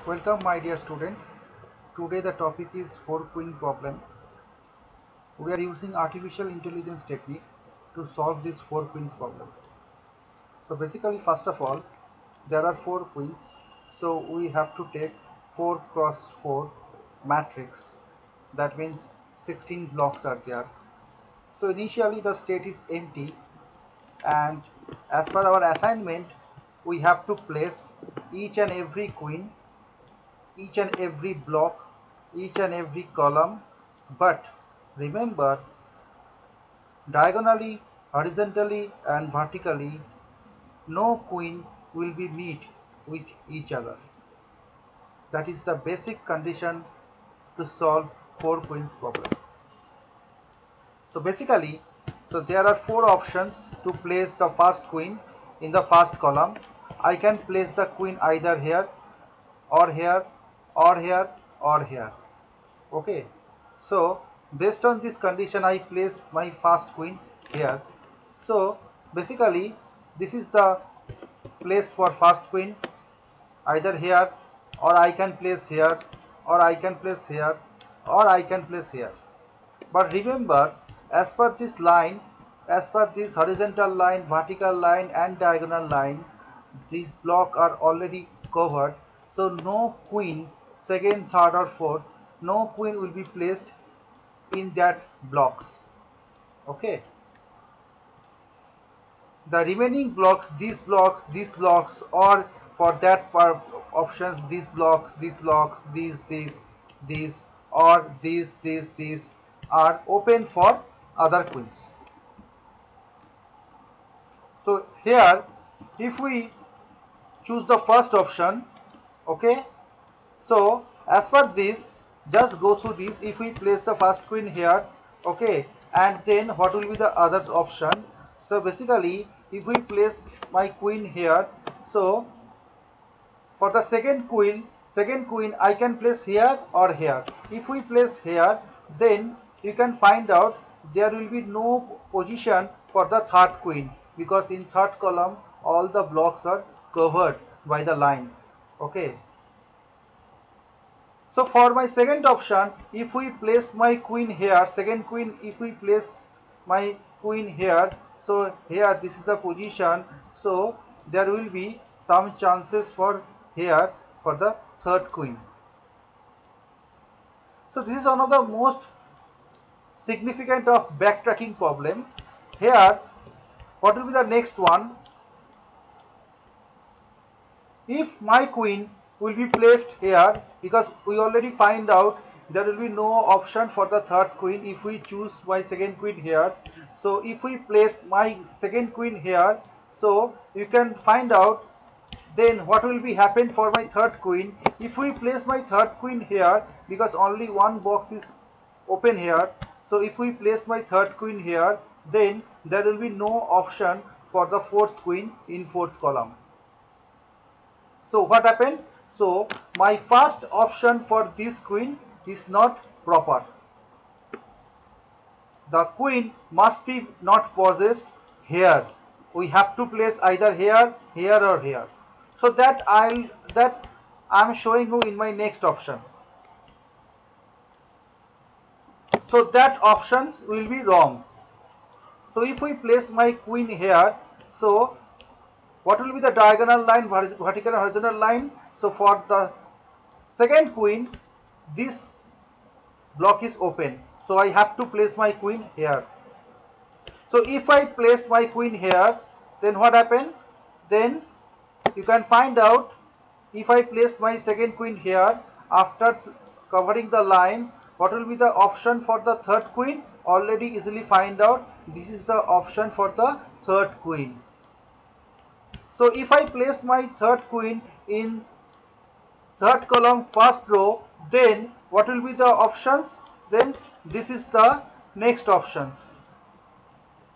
Welcome my dear student. Today the topic is 4-queen problem. We are using artificial intelligence technique to solve this 4-queens problem. So basically first of all there are 4 queens. So we have to take 4 cross 4 matrix. That means 16 blocks are there. So initially the state is empty and as per our assignment we have to place each and every queen, each and every block, each and every column, but remember diagonally, horizontally and vertically no queen will be meet with each other. That is the basic condition to solve 4 queens problem. So basically, there are 4 options to place the first queen in the first column. I can place the queen either here or here or here or here. Okay, so based on this condition I placed my first queen here. So basically this is the place for first queen, either here or I can place here or I can place here or I can place here. But remember, as per this line, as per this horizontal line, vertical line and diagonal line, these blocks are already covered. So no queen, second, third or fourth, no queen will be placed in that blocks. Okay. The remaining blocks, these blocks, or for that options, these blocks, these, or these are open for other queens. So here, if we choose the first option, okay, so as per this, just go through this. If we place the first queen here, okay, and then what will be the other option? So basically if we place my queen here, so for the second queen I can place here or here. If we place here, then you can find out there will be no position for the third queen, because in third column all the blocks are covered by the lines. Okay. So for my second option, if we place my queen here, second queen, if we place my queen here, so here this is the position, so there will be some chances for here for the third queen. So this is one of the most significant of backtracking problem. Here, what will be the next one? If my queen will be placed here, because we already find out there will be no option for the third queen if we choose my second queen here. So if we place my second queen here, so you can find out then what will be happen for my third queen. If we place my third queen here, because only one box is open here, so if we place my third queen here, then there will be no option for the fourth queen in fourth column. So what happened? So my first option for this queen is not proper. The queen must be not possessed here. We have to place either here, here or here. So that I'm showing you in my next option. So that options will be wrong. So if we place my queen here, so what will be the diagonal line, vertical and horizontal line? So for the second queen, this block is open. So I have to place my queen here. So if I placed my queen here, then what happened? Then you can find out, if I placed my second queen here, after covering the line, what will be the option for the third queen? Already easily find out. This is the option for the third queen. So if I place my third queen in third column first row, then what will be the options? Then this is the next options.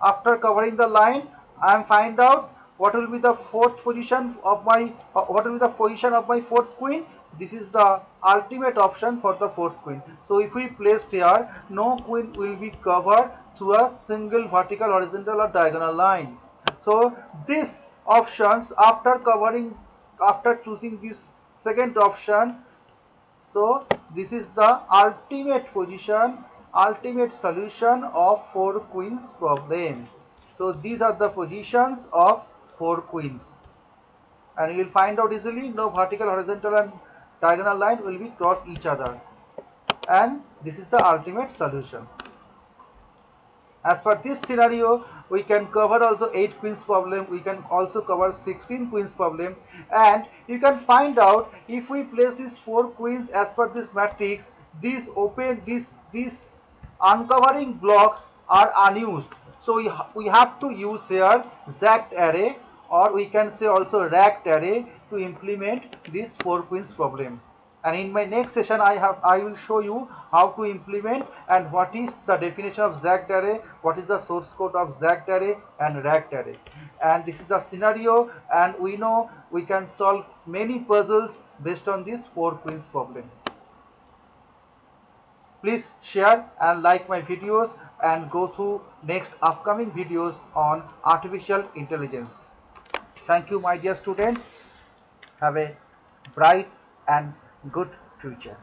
After covering the line, I am find out what will be the fourth position of my what will be the position of my fourth queen. This is the ultimate option for the fourth queen. So if we placed here, no queen will be covered through a single vertical, horizontal or diagonal line. So these options, after choosing these second option. So this is the ultimate position, ultimate solution of 4 queens problem. So these are the positions of 4 queens, and you will find out easily no vertical, horizontal and diagonal line will be cross each other, and this is the ultimate solution. As per this scenario, we can cover also 8 queens problem, we can also cover 16 queens problem, and you can find out if we place these 4 queens as per this matrix, these uncovering blocks are unused. So we have to use here zagged array, or we can say also racked array to implement this 4 queens problem. And in my next session I will show you how to implement and what is the definition of zagged array, what is the source code of zagged array and racked array. And this is the scenario, and we know we can solve many puzzles based on this 4 queens problem. Please share and like my videos and go through next upcoming videos on artificial intelligence. Thank you, my dear students. Have a bright and good future.